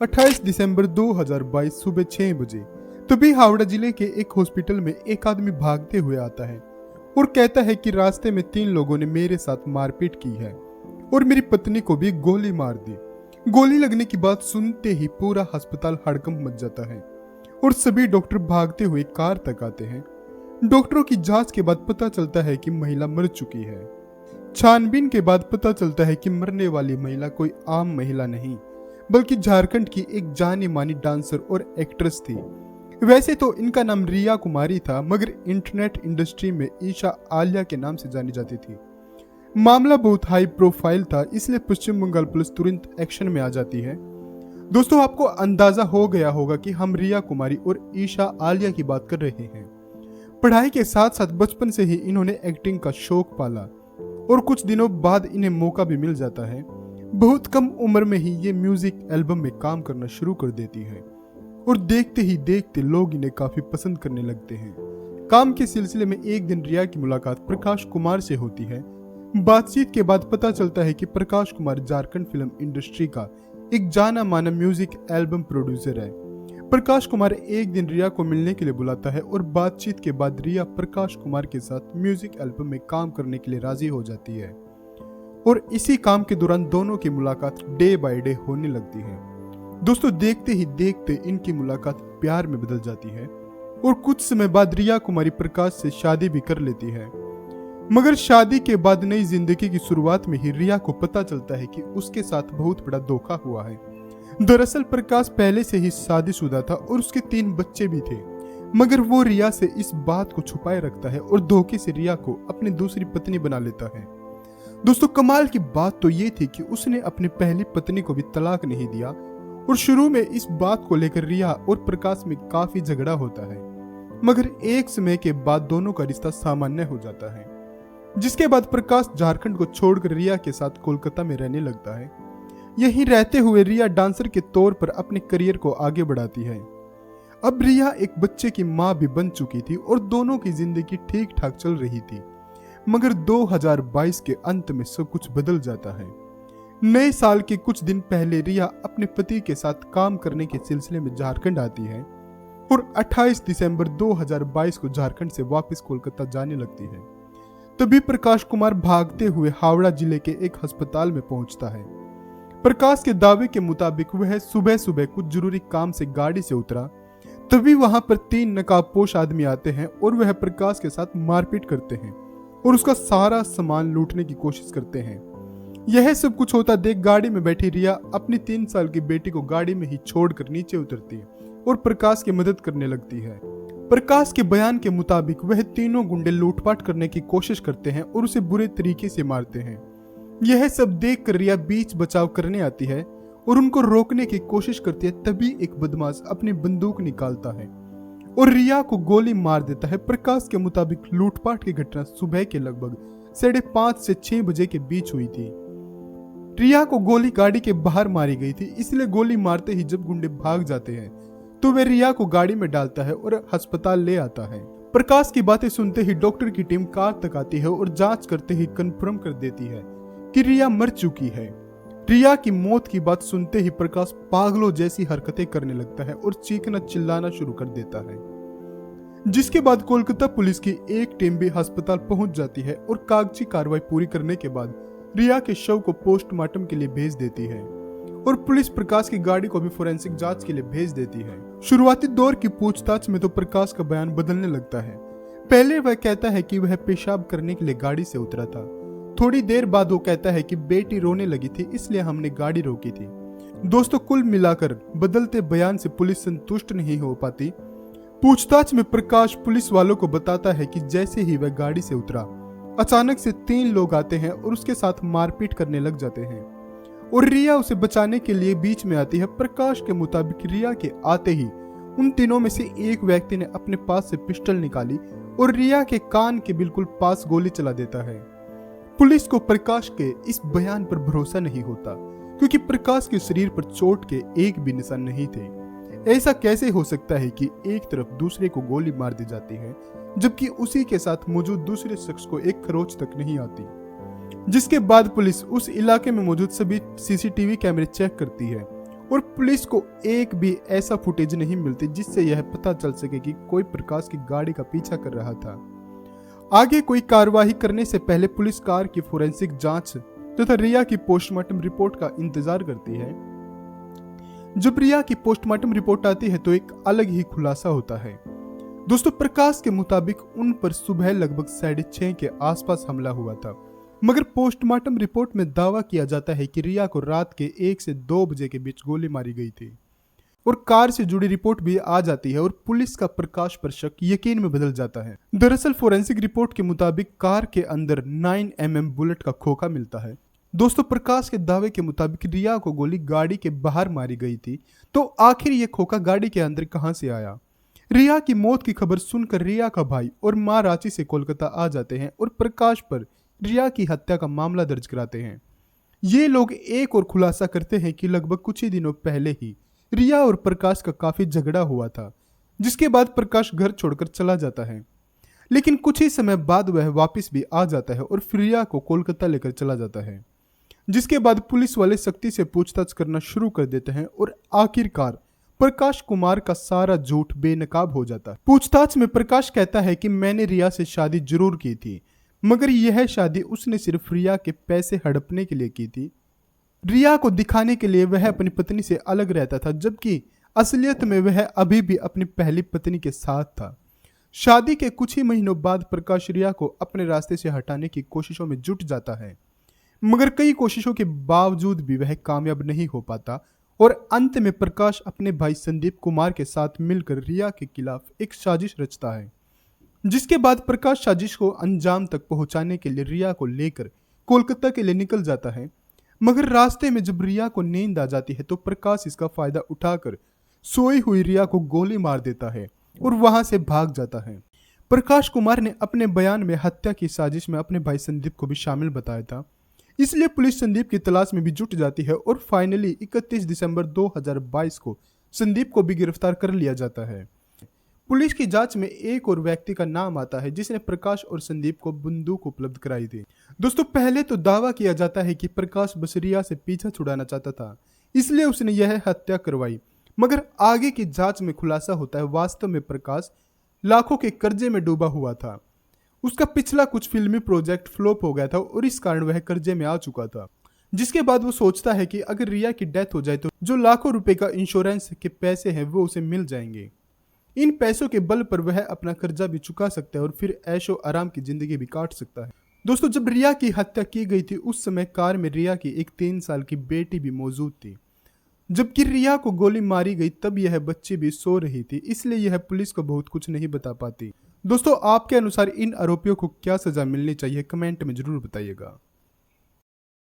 28 दिसंबर 2022 सुबह 6 बजे तभी हावड़ा जिले के एक हॉस्पिटल में एक आदमी भागते हुए आता है और कहता है कि रास्ते में 3 लोगों ने मेरे साथ मारपीट की है और मेरी पत्नी को भी गोली मार दी। गोली लगने की बात सुनते ही पूरा अस्पताल हड़कंप मच जाता है और सभी डॉक्टर भागते हुए कार तक आते हैं। डॉक्टरों की जांच के बाद पता चलता है कि महिला मर चुकी है। छानबीन के बाद पता चलता है कि मरने वाली महिला कोई आम महिला नहीं बल्कि झारखंड की एक जानी मानी डांसर और एक्ट्रेस थी। वैसे तो इनका नाम रिया कुमारी था, मगर इंटरनेट इंडस्ट्री में ईशा आलिया के नाम से जानी जाती थी। मामला बहुत हाई प्रोफाइल था, इसलिए पश्चिम बंगाल पुलिस तुरंत एक्शन में आ जाती है। दोस्तों, आपको अंदाजा हो गया होगा कि हम रिया कुमारी और ईशा आलिया की बात कर रहे हैं। पढ़ाई के साथ साथ बचपन से ही इन्होंने एक्टिंग का शौक पाला और कुछ दिनों बाद इन्हें मौका भी मिल जाता है। बहुत कम उम्र में ही ये म्यूजिक एल्बम में काम करना शुरू कर देती है और देखते ही देखते लोग इन्हें काफी पसंद करने लगते हैं। काम के सिलसिले में एक दिन रिया की मुलाकात प्रकाश कुमार से होती है। बातचीत के बाद पता चलता है कि प्रकाश कुमार झारखंड फिल्म इंडस्ट्री का एक जाना माना म्यूजिक एल्बम प्रोड्यूसर है। प्रकाश कुमार एक दिन रिया को मिलने के लिए बुलाता है और बातचीत के बाद रिया प्रकाश कुमार के साथ म्यूजिक एल्बम में काम करने के लिए राजी हो जाती है और इसी काम के दौरान दोनों की मुलाकात डे बाय डे होने लगती है। दोस्तों, देखते ही देखते इनकी मुलाकात प्यार में बदल जाती है और कुछ समय बाद रिया कुमारी प्रकाश से शादी भी कर लेती है। मगर शादी के बाद नई जिंदगी की शुरुआत में ही रिया को पता चलता है कि उसके साथ बहुत बड़ा धोखा हुआ है। दरअसल प्रकाश पहले से ही शादीशुदा था और उसके 3 बच्चे भी थे, मगर वो रिया से इस बात को छुपाए रखता है और धोखे से रिया को अपनी दूसरी पत्नी बना लेता है। दोस्तों, कमाल की बात तो ये थी कि उसने अपनी पहली पत्नी को भी तलाक नहीं दिया और शुरू में इस बात को लेकर रिया और प्रकाश में काफी झगड़ा होता है, मगर एक समय के बाद दोनों का रिश्ता सामान्य हो जाता है। जिसके बाद प्रकाश झारखंड को छोड़कर रिया के साथ कोलकाता में रहने लगता है। यहीं रहते हुए रिया डांसर के तौर पर अपने करियर को आगे बढ़ाती है। अब रिया एक बच्चे की मां भी बन चुकी थी और दोनों की जिंदगी ठीक ठाक चल रही थी। मगर 2022 के अंत में सब कुछ बदल जाता है। नए साल के कुछ दिन पहले रिया अपने पति के साथ काम करने के सिलसिले में झारखंड आती है और 28 दिसंबर 2022 को झारखंड से वापस कोलकाता जाने लगती है। तभी प्रकाश कुमार भागते हुए हावड़ा जिले के एक अस्पताल में पहुंचता है। प्रकाश के दावे के मुताबिक वह सुबह सुबह कुछ जरूरी काम से गाड़ी से उतरा, तभी वहां पर 3 नकाबपोश आदमी आते हैं और वह प्रकाश के साथ मारपीट करते हैं और उसका सारा सामान लूटने की कोशिश करते हैं। यह सब कुछ होता देख गाड़ी में बैठी रिया अपनी 3 साल की बेटी को गाड़ी में ही छोड़कर नीचे उतरती है और प्रकाश की मदद करने लगती है। प्रकाश के बयान के मुताबिक वह तीनों गुंडे लूटपाट करने की कोशिश करते हैं और उसे बुरे तरीके से मारते हैं। यह सब देखकर रिया बीच बचाव करने आती है और उनको रोकने की कोशिश करती है। तभी एक बदमाश अपनी बंदूक निकालता है और रिया को गोली मार देता है। प्रकाश के मुताबिक लूटपाट की घटना सुबह के लगभग 5:30 से 6 बजे के बीच हुई थी। रिया को गोली गाड़ी के बाहर मारी गई थी, इसलिए गोली मारते ही जब गुंडे भाग जाते हैं तो वे रिया को गाड़ी में डालता है और अस्पताल ले आता है। प्रकाश की बातें सुनते ही डॉक्टर की टीम कार तक आती है और जांच करते ही कंफर्म कर देती है कि रिया मर चुकी है। रिया की मौत की बात सुनते ही प्रकाश पागलों जैसी हरकतें करने लगता है और चीखना चिल्लाना शुरू कर देता है। जिसके बाद कोलकाता पुलिस की एक टीम भी अस्पताल पहुंच जाती है और कागजी कार्रवाई पूरी करने के बाद रिया के शव को पोस्टमार्टम के लिए भेज देती है और पुलिस प्रकाश की गाड़ी को भी फोरेंसिक जांच के लिए भेज देती है। शुरुआती दौर की पूछताछ में तो प्रकाश का बयान बदलने लगता है। पहले वह कहता है कि वह पेशाब करने के लिए गाड़ी से उतरा था। थोड़ी देर बाद वो कहता है कि बेटी रोने लगी थी, इसलिए हमने गाड़ी रोकी थी। दोस्तों, कुल मिलाकर बदलते बयान से पुलिस संतुष्ट नहीं हो पाती। पूछताछ में प्रकाश पुलिस वालों को बताता है कि जैसे ही वह गाड़ी से उतरा, अचानक से 3 लोग आते हैं और उसके साथ मारपीट करने लग जाते हैं और रिया उसे बचाने के लिए बीच में आती है। प्रकाश के मुताबिक रिया के आते ही उन तीनों में से एक व्यक्ति ने अपने पास से पिस्टल निकाली और रिया के कान के बिल्कुल पास गोली चला देता है। पुलिस को प्रकाश के इस बयान पर भरोसा नहीं होता, क्योंकि प्रकाश के शरीर पर चोट के एक भी निशान नहीं थे। ऐसा कैसे हो सकता है कि एक तरफ दूसरे को गोली मार दी जाती है, जबकि उसी के साथ मौजूद दूसरे शख्स को एक खरोच तक नहीं आती। जिसके बाद पुलिस उस इलाके में मौजूद सभी सीसीटीवी कैमरे चेक करती है और पुलिस को एक भी ऐसा फुटेज नहीं मिलती जिससे यह पता चल सके कि कोई प्रकाश की गाड़ी का पीछा कर रहा था। आगे कोई कार्रवाई करने से पहले पुलिस कार की फोरेंसिक जांच तथा रिया की पोस्टमार्टम रिपोर्ट का इंतजार करती है। जब रिया की पोस्टमार्टम रिपोर्ट आती है तो एक अलग ही खुलासा होता है। दोस्तों, प्रकाश के मुताबिक उन पर सुबह लगभग 6:30 के आसपास हमला हुआ था, मगर पोस्टमार्टम रिपोर्ट में दावा किया जाता है कि रिया को रात के 1 से 2 बजे के बीच गोली मारी गई थी और कार से जुड़ी रिपोर्ट भी आ जाती है और पुलिस का प्रकाश पर शक यकीन में बदल जाता है। दरअसल फोरेंसिक रिपोर्ट के मुताबिक कार के अंदर 9mm बुलेट का खोखा मिलता है। दोस्तों, प्रकाश के दावे के मुताबिक रिया को गोली गाड़ी के बाहर मारी गई थी, तो आखिर ये खोखा गाड़ी के अंदर कहां से आया? रिया की मौत की खबर सुनकर रिया का भाई और मां रांची से कोलकाता आ जाते हैं और प्रकाश पर रिया की हत्या का मामला दर्ज कराते हैं। ये लोग एक और खुलासा करते हैं कि लगभग कुछ ही दिनों पहले ही रिया और प्रकाश का काफी झगड़ा हुआ था, जिसके बाद प्रकाश घर छोड़कर चला जाता है। लेकिन कुछ ही समय बाद वह वापस भी आ जाता है और फिर रिया को कोलकाता लेकर चला जाता है, जिसके बाद पुलिस वाले सख्ती से पूछताछ करना शुरू कर देते हैं और आखिरकार प्रकाश कुमार का सारा झूठ बेनकाब हो जाता है। पूछताछ में प्रकाश कहता है कि मैंने रिया से शादी जरूर की थी, मगर यह शादी उसने सिर्फ रिया के पैसे हड़पने के लिए की थी। रिया को दिखाने के लिए वह अपनी पत्नी से अलग रहता था, जबकि असलियत में वह अभी भी अपनी पहली पत्नी के साथ था। शादी के कुछ ही महीनों बाद प्रकाश रिया को अपने रास्ते से हटाने की कोशिशों में जुट जाता है, मगर कई कोशिशों के बावजूद भी वह कामयाब नहीं हो पाता और अंत में प्रकाश अपने भाई संदीप कुमार के साथ मिलकर रिया के खिलाफ एक साजिश रचता है, जिसके बाद प्रकाश साजिश को अंजाम तक पहुंचाने के लिए रिया को लेकर कोलकाता के लिए निकल जाता है। मगर रास्ते में जब रिया को नींद आ जाती है तो प्रकाश इसका फायदा उठाकर सोई हुई रिया को गोली मार देता है और वहां से भाग जाता है। प्रकाश कुमार ने अपने बयान में हत्या की साजिश में अपने भाई संदीप को भी शामिल बताया था, इसलिए पुलिस संदीप की तलाश में भी जुट जाती है और फाइनली 31 दिसंबर 2022 को संदीप को भी गिरफ्तार कर लिया जाता है। पुलिस की जांच में एक और व्यक्ति का नाम आता है जिसने प्रकाश और संदीप को बंदूक उपलब्ध कराई थी। दोस्तों, पहले तो दावा किया जाता है कि प्रकाश बस रिया से पीछा छुड़ाना चाहता था, इसलिए उसने यह हत्या करवाई, मगर आगे की जांच में खुलासा होता है वास्तव में प्रकाश लाखों के कर्जे में डूबा हुआ था। उसका पिछला कुछ फिल्मी प्रोजेक्ट फ्लॉप हो गया था और इस कारण वह कर्जे में आ चुका था, जिसके बाद वो सोचता है कि अगर रिया की डेथ हो जाए तो जो लाखों रुपए का इंश्योरेंस के पैसे हैं वो उसे मिल जाएंगे। इन पैसों के बल पर वह अपना कर्जा भी चुका सकता है और फिर ऐशो आराम की जिंदगी भी काट सकता है। दोस्तों, जब रिया की हत्या की गई थी उस समय कार में रिया की एक 3 साल की बेटी भी मौजूद थी। जबकि रिया को गोली मारी गई तब यह बच्ची भी सो रही थी, इसलिए यह पुलिस को बहुत कुछ नहीं बता पाती। दोस्तों, आपके अनुसार इन आरोपियों को क्या सजा मिलनी चाहिए, कमेंट में जरूर बताइएगा।